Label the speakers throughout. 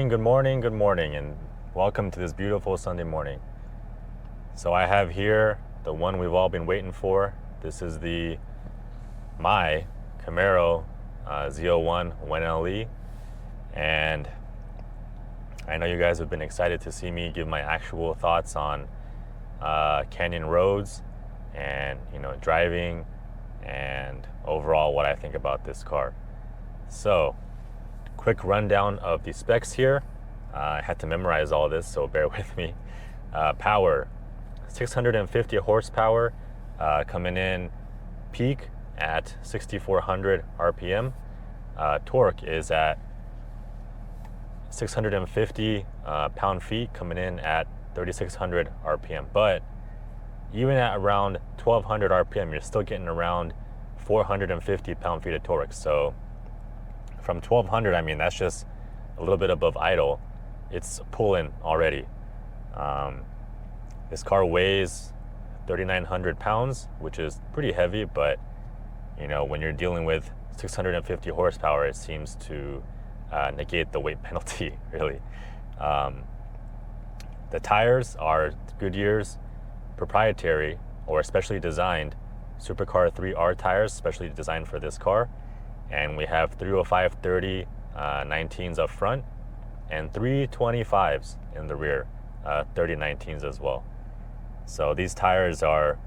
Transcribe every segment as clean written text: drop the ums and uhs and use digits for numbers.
Speaker 1: good morning, and welcome to this beautiful Sunday morning. So I have here the one we've all been waiting for. This is my Camaro ZL1 1LE, and I know you guys have been excited to see me give my actual thoughts on canyon roads and driving and overall what I think about this car. So quick rundown of the specs here. I had to memorize all this, so bear with me. Power, 650 horsepower, coming in peak at 6,400 RPM. Torque is at 650 pound-feet, coming in at 3,600 RPM. But even at around 1,200 RPM, you're still getting around 450 pound-feet of torque. So from 1,200, I mean, that's just a little bit above idle. It's pulling already. This car weighs 3,900 pounds, which is pretty heavy, but when you're dealing with 650 horsepower, it seems to negate the weight penalty, really. The tires are Goodyear's proprietary or specially designed Supercar 3R tires, specially designed for this car. And we have 305/30 19s up front and 325s in the rear, 30 19s as well. So these tires are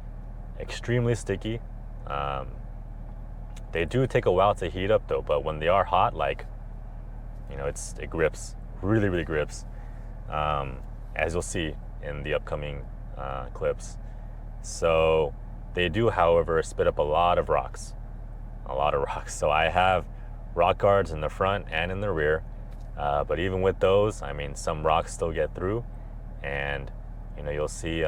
Speaker 1: extremely sticky. They do take a while to heat up though, but when they are hot, it grips, really grips, as you'll see in the upcoming clips. So they do, however, spit up a lot of rocks. So I have rock guards in the front and in the rear, but even with those, I mean, some rocks still get through. And you'll see,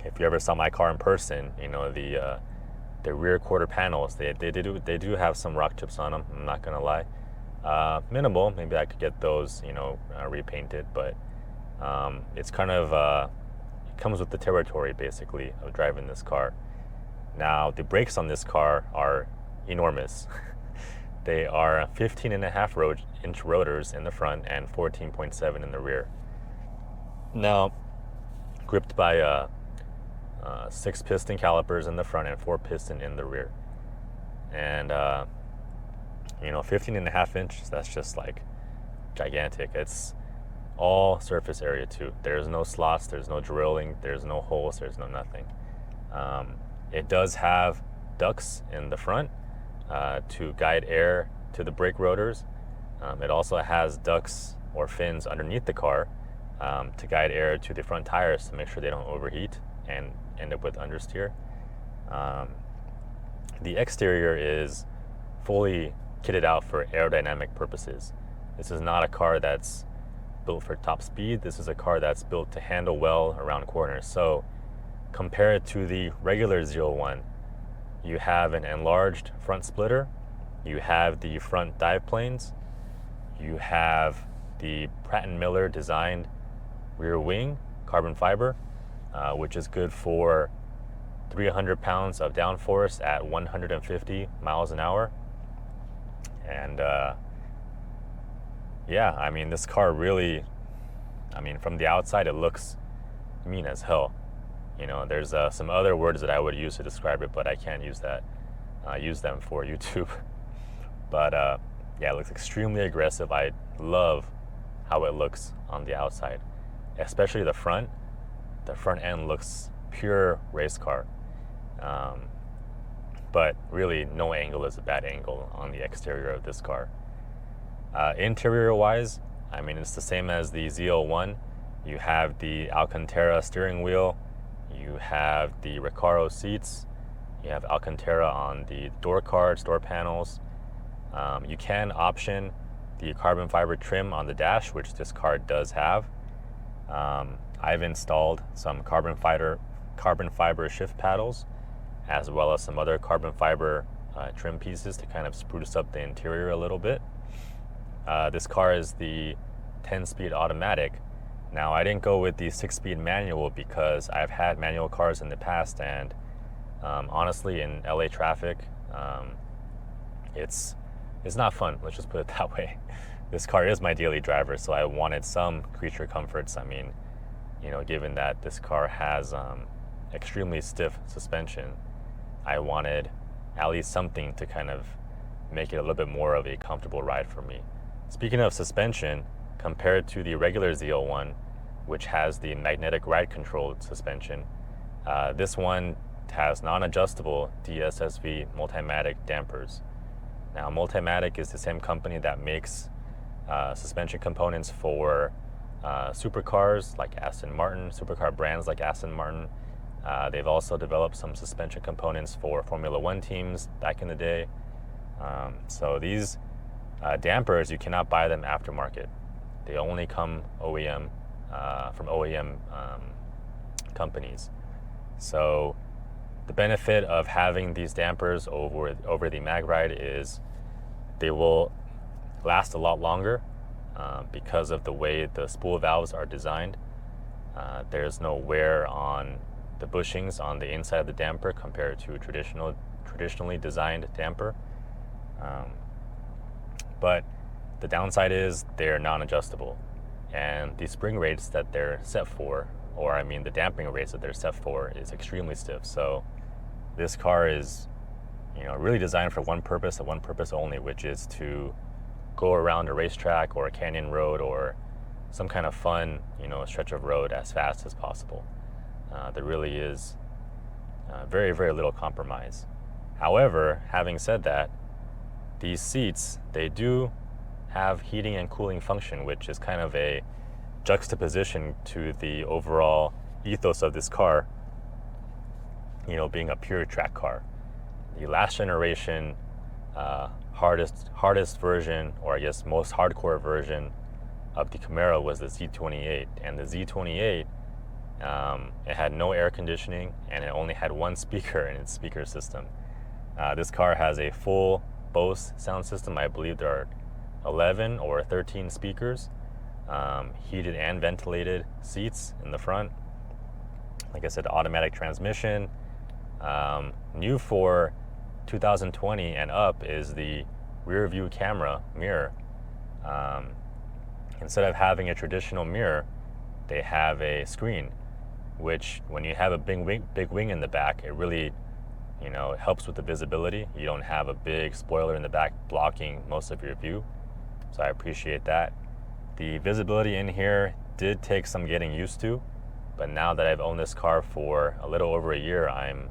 Speaker 1: if you ever saw my car in person, the rear quarter panels, they do have some rock chips on them, I'm not gonna lie. Minimal, maybe I could get those repainted, but it's kind of it comes with the territory, basically, of driving this car. Now, the brakes on this car are enormous. They are 15.5-inch rotors in the front and 14.7 in the rear. Now, gripped by 6 piston calipers in the front and 4 piston in the rear. And 15.5 inches, that's just like gigantic. It's all surface area too. There's no slots, there's no drilling, there's no holes, there's no nothing. It does have ducts in the front to guide air to the brake rotors. It also has ducts or fins underneath the car to guide air to the front tires to make sure they don't overheat and end up with understeer. The exterior is fully kitted out for aerodynamic purposes. This is not a car that's built for top speed. This is a car that's built to handle well around corners. So compared to the regular ZL1, you have an enlarged front splitter, you have the front dive planes, you have the Pratt & Miller designed rear wing carbon fiber, which is good for 300 pounds of downforce at 150 miles an hour. And yeah, I mean, this car really, from the outside, it looks mean as hell. There's some other words that I would use to describe it, but I can't use that. Use them for YouTube. But yeah, it looks extremely aggressive. I love how it looks on the outside, especially the front. The front end looks pure race car. But really, no angle is a bad angle on the exterior of this car. Interior-wise, it's the same as the ZL1. You have the Alcantara steering wheel. You have the Recaro seats. You have Alcantara on the door cards, door panels. You can option the carbon fiber trim on the dash, which this car does have. I've installed some carbon fiber shift paddles, as well as some other carbon fiber trim pieces to kind of spruce up the interior a little bit. This car is the 10-speed automatic. Now, I didn't go with the 6-speed manual because I've had manual cars in the past, and honestly, in LA traffic, it's not fun. Let's just put it that way. this car is my daily driver, so I wanted some creature comforts. I mean, you know, given that this car has extremely stiff suspension, I wanted at least something to kind of make it a little bit more of a comfortable ride for me. Speaking of suspension, compared to the regular ZL1, which has the magnetic ride controlled suspension, this one has non-adjustable DSSV Multimatic dampers. Now, Multimatic is the same company that makes suspension components for supercars like Aston Martin, supercar brands like Aston Martin. They've also developed some suspension components for Formula One teams back in the day. So these dampers, you cannot buy them aftermarket. They only come OEM, from OEM companies. So the benefit of having these dampers over the MagRide is they will last a lot longer because of the way the spool valves are designed. There's no wear on the bushings on the inside of the damper compared to traditionally designed damper. But the downside is they're non-adjustable, and the spring rates that they're set for, or I mean the damping rates that they're set for, is extremely stiff. So this car is, you know, really designed for one purpose and one purpose only, which is to go around a racetrack or a canyon road or some kind of fun, you know, stretch of road as fast as possible. There really is very, very little compromise. However, having said that, these seats, they do have heating and cooling function, which is kind of a juxtaposition to the overall ethos of this car, you know, being a pure track car. The last generation hardest version, or I guess most hardcore version of the Camaro was the Z28, and the Z28 it had no air conditioning and it only had one speaker in its speaker system. This car has a full Bose sound system. I believe there are 11 or 13 speakers, heated and ventilated seats in the front. Like I said, automatic transmission. New for 2020 and up is the rear view camera mirror. Instead of having a traditional mirror, they have a screen, which when you have a big wing in the back, it really, you know, helps with the visibility. You don't have a big spoiler in the back blocking most of your view. So I appreciate that. The visibility in here did take some getting used to, but now that I've owned this car for a little over a year, I'm,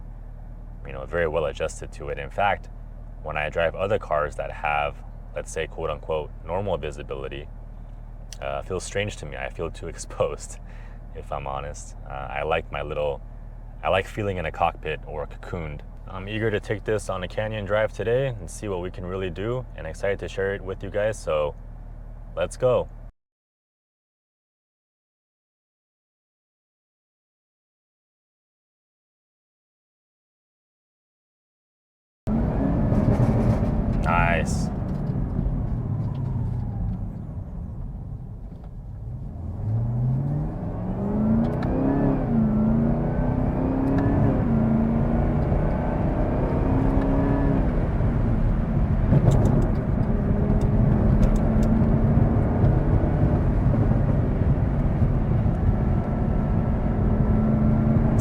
Speaker 1: you know, very well adjusted to it. In fact, when I drive other cars that have, let's say, quote unquote, normal visibility, it feels strange to me. I feel too exposed, if I'm honest. I like feeling in a cockpit or cocooned. I'm eager to take this on a canyon drive today and see what we can really do, and excited to share it with you guys, so let's go. Nice.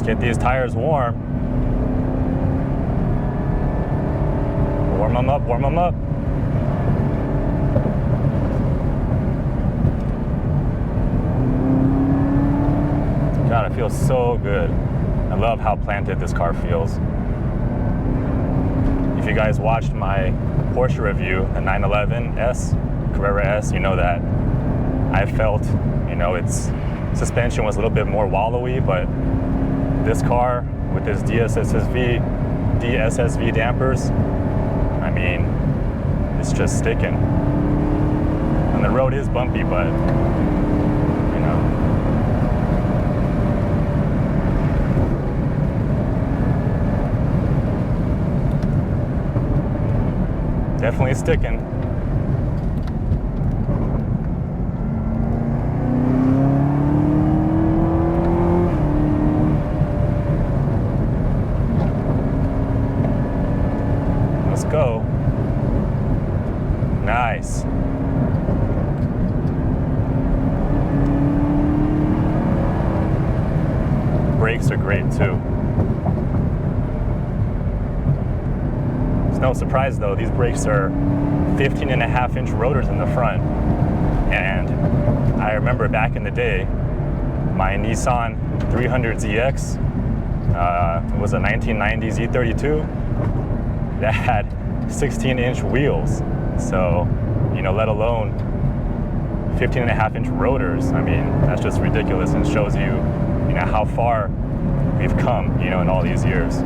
Speaker 1: Get these tires warm. Warm them up, warm them up. God, it feels so good. I love how planted this car feels. If you guys watched my Porsche review, the 911S, Carrera S, you know that I felt, you know, its suspension was a little bit more wallowy, but this car with this DSSV dampers, I mean, it's just sticking. And the road is bumpy, but, you know. Definitely sticking. Go. Nice. great too. It's no surprise though, these brakes are 15.5-inch rotors in the front. And I remember back in the day, my Nissan 300ZX, it was a 1990 Z32, that had 16-inch wheels. So, you know, let alone 15.5-inch rotors. I mean, that's just ridiculous, and shows you, you know, how far we've come, you know, in all these years.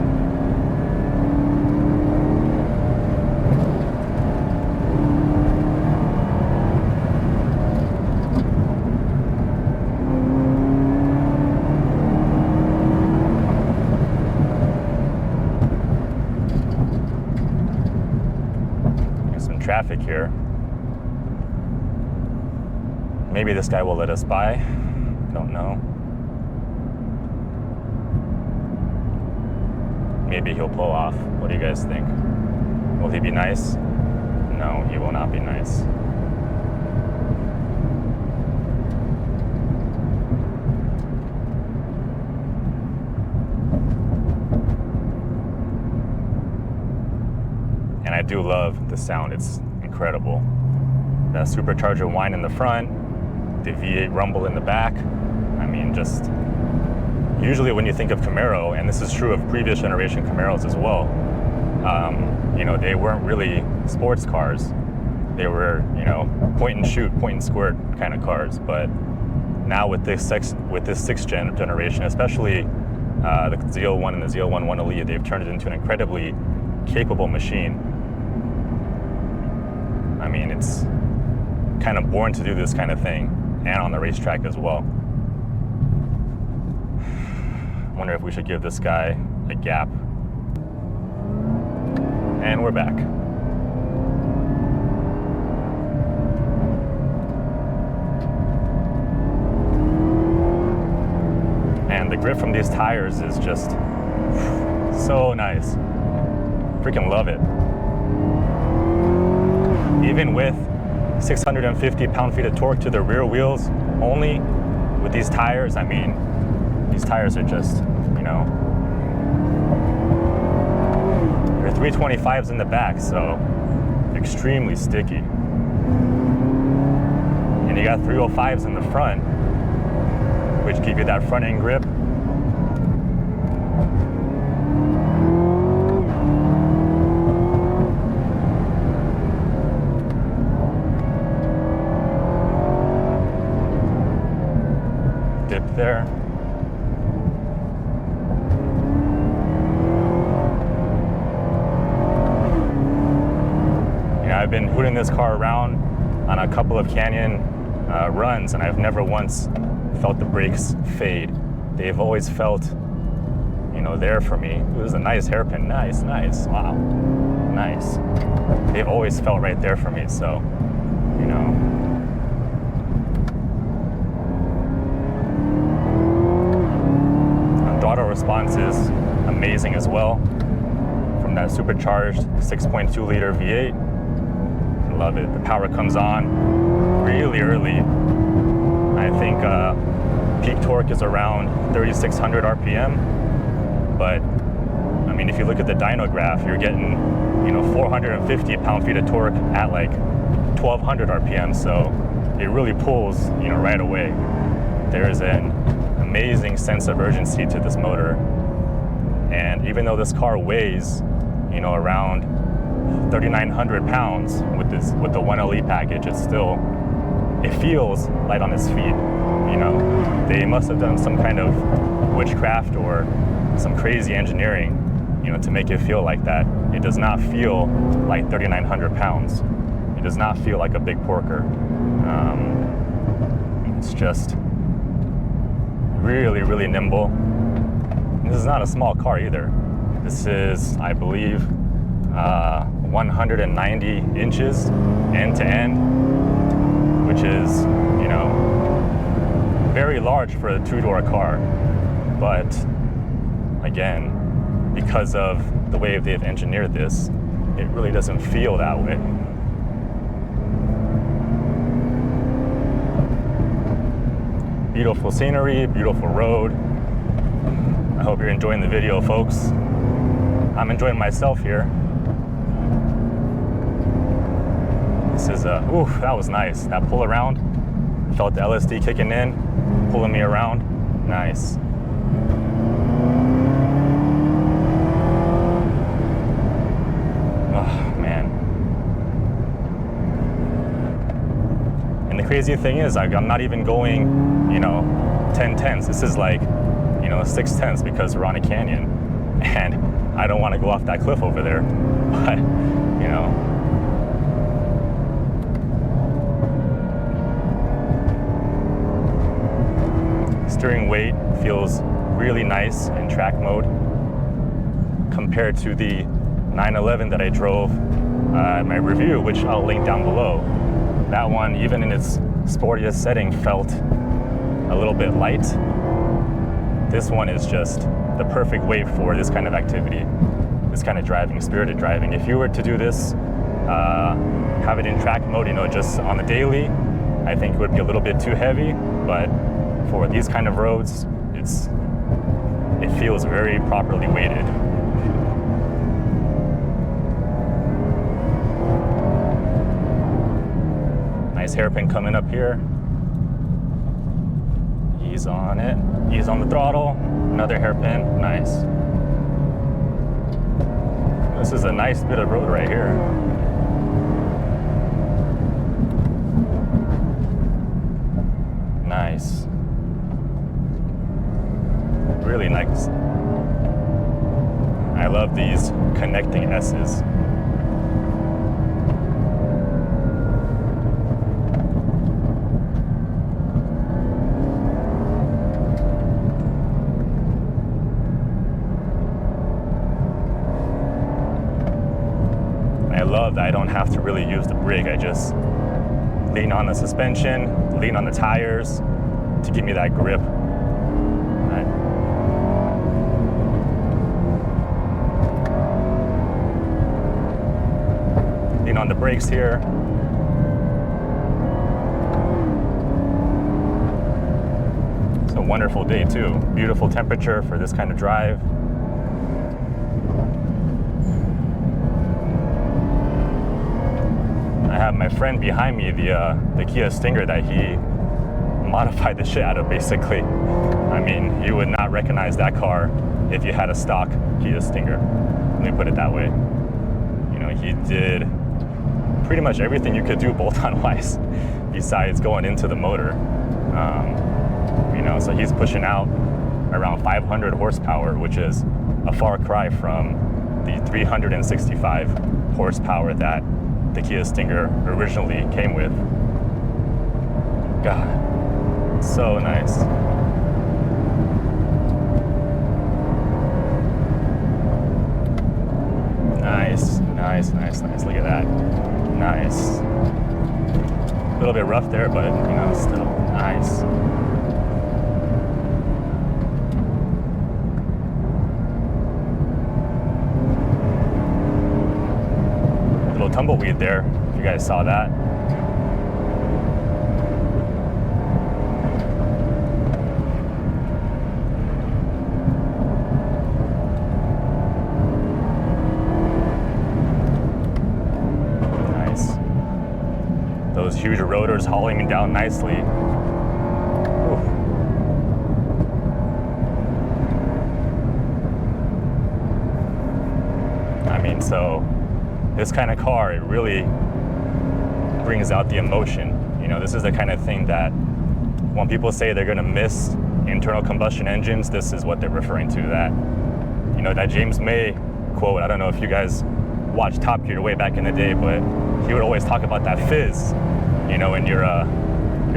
Speaker 1: There's some traffic here. Maybe this guy will let us by. Don't know. Maybe he'll pull off. What do you guys think? Will he be nice? No, he will not be nice. And I do love the sound. It's incredible. That supercharger whine in the front, the V8 rumble in the back. I mean, just usually when you think of Camaro, and this is true of previous generation Camaros as well, you know, they weren't really sports cars. They were, you know, point and shoot, point and squirt kind of cars. But now with this sixth generation, especially the ZL1 and the ZL1 1LE, they've turned it into an incredibly capable machine. I mean, it's kind of born to do this kind of thing, and on the racetrack as well. I wonder if we should give this guy a gap. And we're back. And the grip from these tires is just so nice. Freaking love it. Even with 650 pound-feet of torque to the rear wheels only, with these tires, I mean, these tires are just, you know, they're 325s in the back, so extremely sticky. And you got 305s in the front, which give you that front end grip. Dip there. I've been hooting this car around on a couple of canyon runs, and I've never once felt the brakes fade. They've always felt, you know, there for me. It was a nice hairpin. Nice, nice. Wow. Nice. They've always felt right there for me, so, you know. Throttle response is amazing as well. From that supercharged 6.2 liter V8. Love it. The power comes on really early. I think peak torque is around 3,600 RPM. But I mean, if you look at the dyno graph, you're getting, you know, 450 pound-feet of torque at like 1,200 RPM. So it really pulls, you know, right away. There is an amazing sense of urgency to this motor. And even though this car weighs, you know, around 3,900 pounds with the 1LE package, it feels light on its feet. You know, they must have done some kind of witchcraft or some crazy engineering, you know, to make it feel like that. It does not feel like 3,900 pounds. It does not feel like a big porker. It's just really, really nimble. And this is not a small car either. This is, I believe, 190 inches end to end, which is, you know, very large for a two-door car. But again, because of the way they've engineered this, it really doesn't feel that way. Beautiful scenery, beautiful road. I hope you're enjoying the video, folks. I'm enjoying myself here. This is ooh, that was nice. That pull around, felt the LSD kicking in, pulling me around. Nice. Oh man. And the crazy thing is, I'm not even going, you know, 10/10ths. This is like, you know, 6/10ths because we're on a canyon, and I don't want to go off that cliff over there. But, you know. Steering weight feels really nice in track mode compared to the 911 that I drove in my review, which I'll link down below. That one, even in its sportiest setting, felt a little bit light. This one is just the perfect weight for this kind of activity, this kind of driving, spirited driving. If you were to do this, have it in track mode, you know, just on the daily, I think it would be a little bit too heavy, but for these kind of roads, it feels very properly weighted. Nice hairpin coming up here. Ease on it. Ease on the throttle. Another hairpin. Nice. This is a nice bit of road right here. Nice. Really nice. I love these connecting S's. I love that I don't have to really use the brake. I just lean on the suspension, lean on the tires to give me that grip. Lean on the brakes here. It's a wonderful day too. Beautiful temperature for this kind of drive. I have my friend behind me, the Kia Stinger that he modified the shit out of, basically. I mean, you would not recognize that car if you had a stock Kia Stinger. Let me put it that way. You know, he did pretty much everything you could do bolt-on wise besides going into the motor. You know, so he's pushing out around 500 horsepower, which is a far cry from the 365 horsepower that the Kia Stinger originally came with. God, so nice. Nice, nice, nice, nice. Look at that. Nice. A little bit rough there, but you know, still nice. Little tumbleweed there, if you guys saw that. Those huge rotors hauling me down nicely. Ooh. I mean, so this kind of car, it really brings out the emotion. You know, this is the kind of thing that when people say they're gonna miss internal combustion engines, this is what they're referring to. That, you know, that James May quote, I don't know if you guys watched Top Gear way back in the day, but he would always talk about that fizz, you know, in your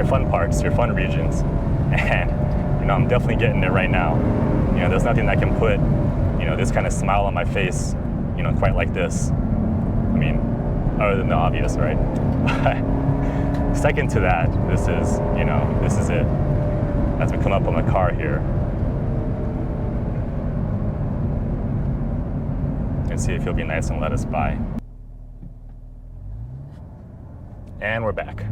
Speaker 1: fun parts, your fun regions. And, you know, I'm definitely getting there right now. You know, there's nothing that can put, you know, this kind of smile on my face, you know, quite like this. I mean, other than the obvious, right? Second to that, this is, you know, this is it. As we come up on the car here. And see if he'll be nice and let us by. And we're back.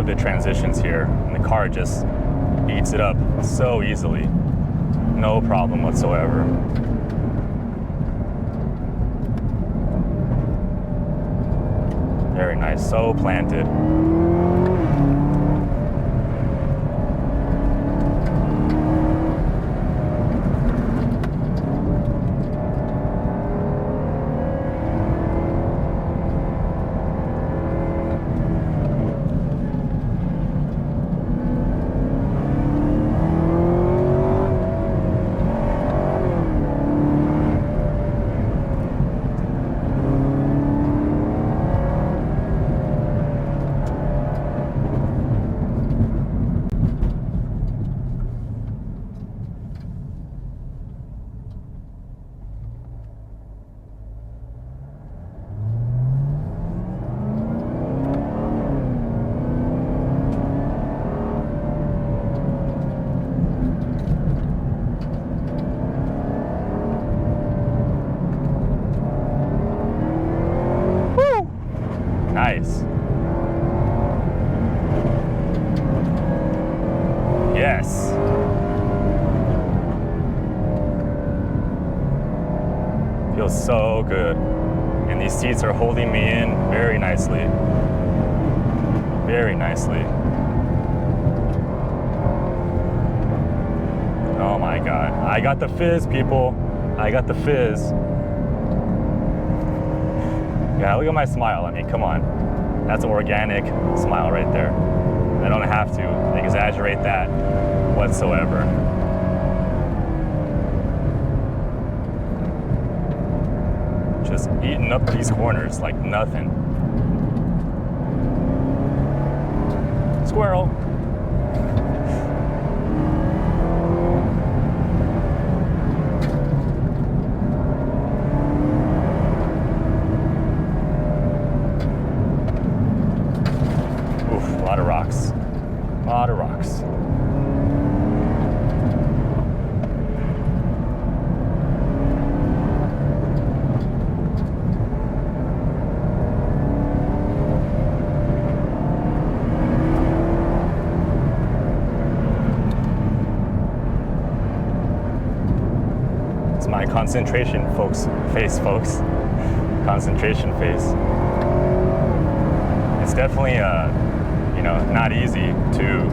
Speaker 1: love the transitions here, and the car just eats it up so easily. No problem whatsoever. Very nice, so planted. Nice. Yes. Feels so good. And these seats are holding me in very nicely. Very nicely. Oh my God. I got the fizz, people. I got the fizz. Yeah, look at my smile. I mean, come on. That's an organic smile right there. I don't have to exaggerate that whatsoever. Just eating up these corners like nothing. Squirrel. A lot of rocks. A lot of rocks. It's my concentration face, folks. Concentration face. It's definitely not easy to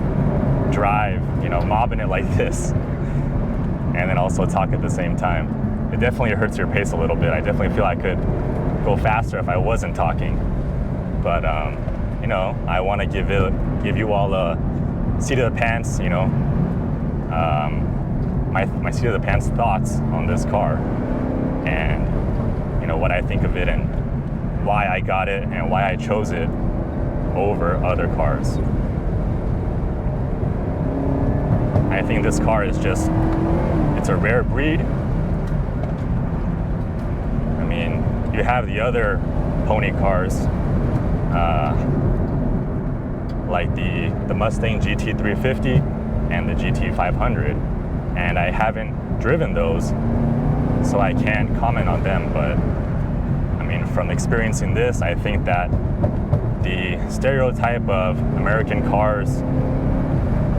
Speaker 1: drive, mobbing it like this and then also talk at the same time. It definitely hurts your pace a little bit. I definitely feel I could go faster if I wasn't talking. But, I want to give you all a seat of the pants, my seat of the pants thoughts on this car and, what I think of it and why I got it and why I chose it over other cars. I think this car is it's a rare breed. I mean, you have the other pony cars, like the Mustang GT350 and the GT500, and I haven't driven those, so I can't comment on them, but I mean, from experiencing this, I think that the stereotype of American cars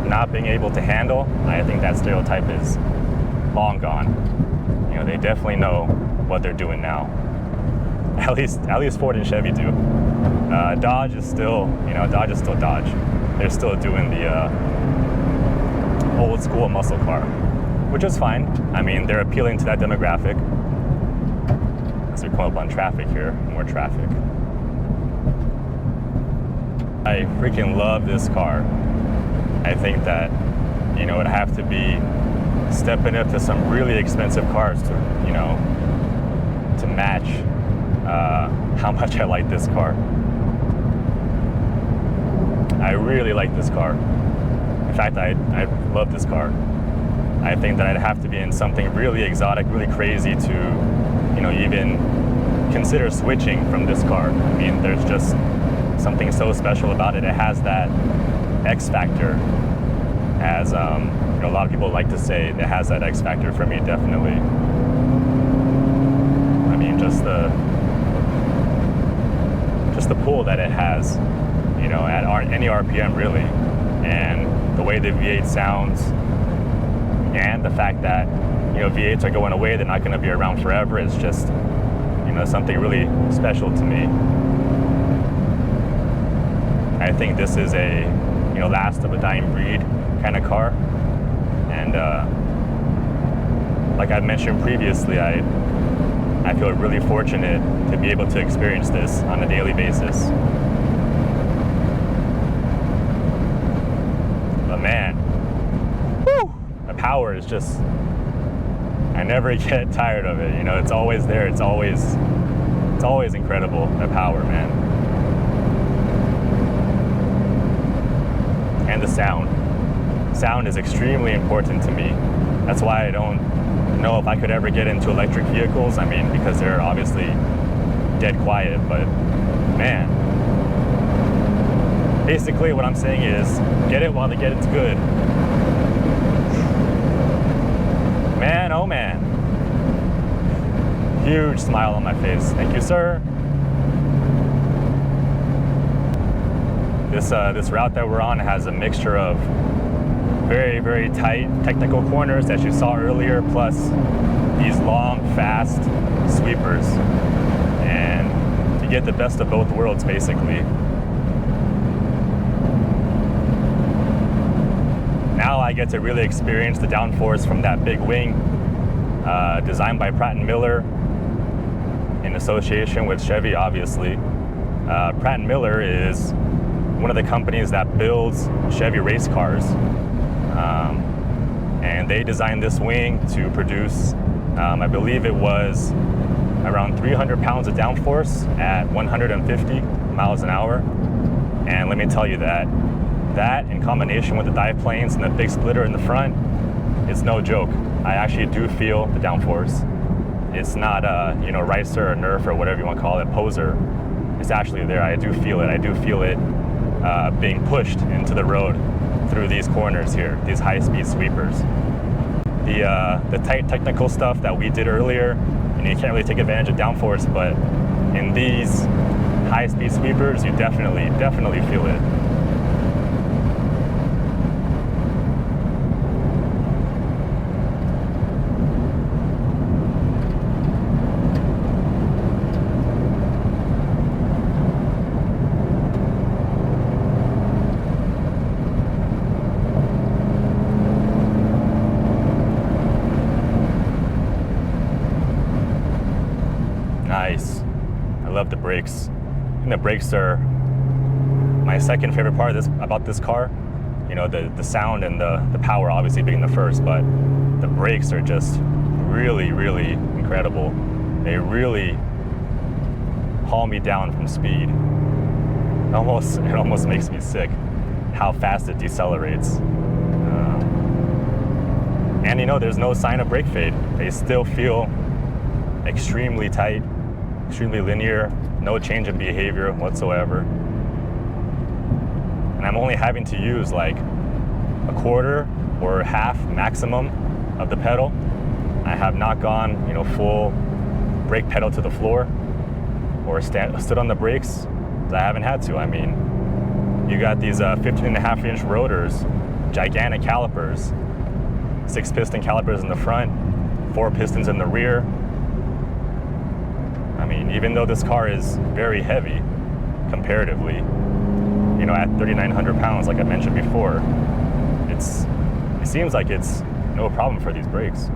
Speaker 1: not being able to handle, I think that stereotype is long gone. They definitely know what they're doing now. At least Ford and Chevy do. Dodge is still Dodge. They're still doing the old school muscle car, which is fine. I mean, they're appealing to that demographic. As we come up on traffic here, more traffic. I freaking love this car. I think that, it'd have to be stepping up to some really expensive cars to match how much I like this car. I really like this car. In fact, I love this car. I think that I'd have to be in something really exotic, really crazy to, even consider switching from this car. I mean, there's just something so special about it. It has that X factor, as a lot of people like to say. It has that X factor for me, definitely. I mean, just the pull that it has you know, at any RPM really. And the way the V8 sounds, and the fact that, you know, V8s are going away, they're not going to be around forever, it's just, you know, something really special to me. I think this is a, you know, last of a dying breed kind of car. And like I mentioned previously, I feel really fortunate to be able to experience this on a daily basis. But man, whew, the power is just, I never get tired of it. You know, it's always there. It's always incredible, the power, man. And the sound. Sound is extremely important to me. That's why I don't know if I could ever get into electric vehicles. I mean, because they're obviously dead quiet, but man. Basically what I'm saying is, get it while the get it's good. Man, oh man. Huge smile on my face. Thank you, sir. This route that we're on has a mixture of very, very tight technical corners that you saw earlier, plus these long, fast sweepers. And you get the best of both worlds, basically. Now I get to really experience the downforce from that big wing, designed by Pratt & Miller in association with Chevy, obviously. Pratt & Miller is one of the companies that builds Chevy race cars. And they designed this wing to produce, I believe it was around 300 pounds of downforce at 150 miles an hour. And let me tell you that in combination with the dive planes and the big splitter in the front, it's no joke. I actually do feel the downforce. It's not you know, Ricer or Nerf or whatever you want to call it, poser. It's actually there. I do feel it. I do feel it being pushed into the road through these corners here, these high-speed sweepers. The tight technical stuff that we did earlier, and you can't really take advantage of downforce, but in these high-speed sweepers, you definitely feel it. Nice. I love the brakes. And the brakes are my second favorite part about this car. You know, the sound and the power obviously being the first, but the brakes are just really, really incredible. They really haul me down from speed. It almost makes me sick how fast it decelerates. And you know, there's no sign of brake fade. They still feel extremely tight, extremely linear, no change in behavior whatsoever. And I'm only having to use like a quarter or half maximum of the pedal. I have not gone, you know, full brake pedal to the floor or stood on the brakes. I haven't had to. I mean, you got these 15.5-inch rotors, gigantic calipers, 6-piston calipers in the front, 4 pistons in the rear. I mean, even though this car is very heavy comparatively, you know, at 3,900 pounds, like I mentioned before, it seems like it's no problem for these brakes.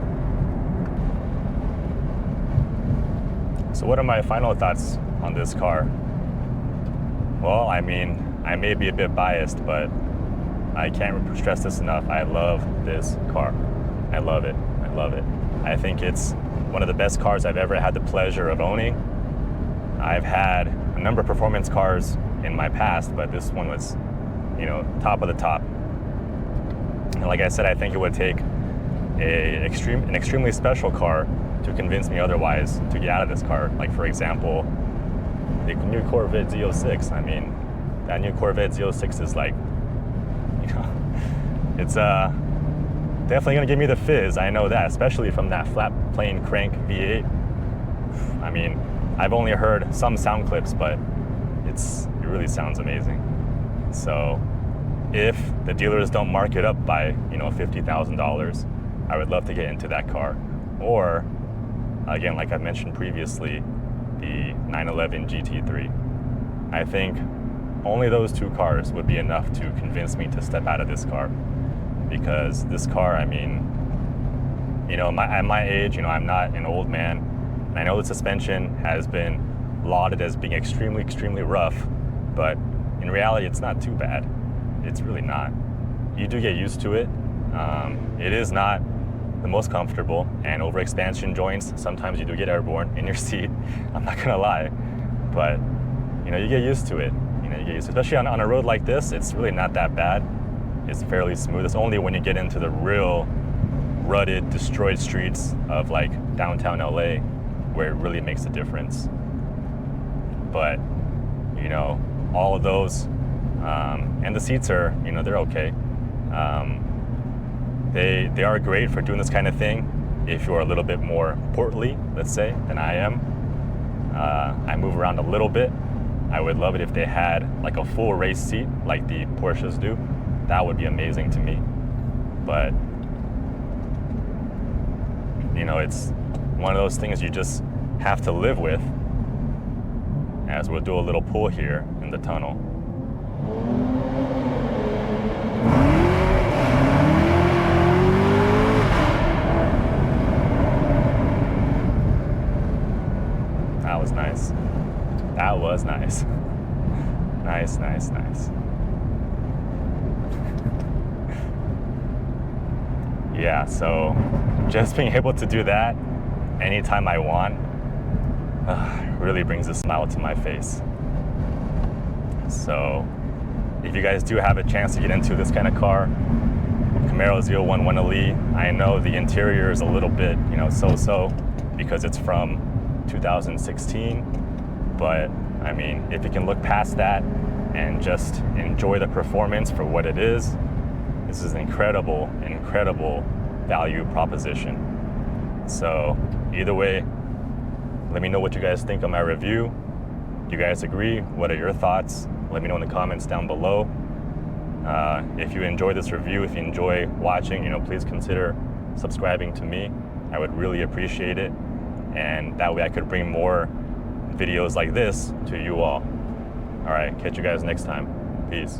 Speaker 1: So what are my final thoughts on this car? Well, I mean, I may be a bit biased, but I can't stress this enough. I love this car. I love it. I love it. I think it's one of the best cars I've ever had the pleasure of owning. I've had a number of performance cars in my past, but this one was, you know, top of the top. And like I said, I think it would take an extremely special car to convince me otherwise to get out of this car. Like, for example, the new Corvette Z06. I mean, that new Corvette Z06 is like, you know, it's definitely gonna give me the fizz. I know that, especially from that flat plane crank V8. I mean, I've only heard some sound clips, but it really sounds amazing. So if the dealers don't mark it up by, you know, $50,000, I would love to get into that car. Or again, like I mentioned previously, the 911 GT3. I think only those two cars would be enough to convince me to step out of this car, because this car, I mean, you know, at my age, you know, I'm not an old man, and I know the suspension has been lauded as being extremely, extremely rough, but in reality, it's not too bad. It's really not. You do get used to it. It is not the most comfortable, and over expansion joints, sometimes you do get airborne in your seat. I'm not gonna lie, but you know, you get used to it. You know, you get used to it. Especially on a road like this, it's really not that bad. It's fairly smooth. It's only when you get into the real rutted, destroyed streets of like downtown LA where it really makes a difference. But you know, all of those, and the seats are, you know, they're okay. They are great for doing this kind of thing if you're a little bit more portly, let's say, than I am. I move around a little bit. I would love it if they had like a full race seat like the Porsches do. That would be amazing to me. But you know, it's one of those things you just have to live with, as we'll do a little pull here in the tunnel. That was nice. That was nice. Nice, nice, nice. Yeah, so just being able to do that anytime I want really brings a smile to my face. So if you guys do have a chance to get into this kind of car, Camaro ZL1 1LE, I know the interior is a little bit, you know, so-so because it's from 2016, but I mean, if you can look past that and just enjoy the performance for what it is, this is an incredible, incredible value proposition. So either way, let me know what you guys think of my review. Do you guys agree? What are your thoughts? Let me know in the comments down below. If you enjoy this review, if you enjoy watching, you know, please consider subscribing to me. I would really appreciate it. And that way I could bring more videos like this to you all. All right, catch you guys next time. Peace.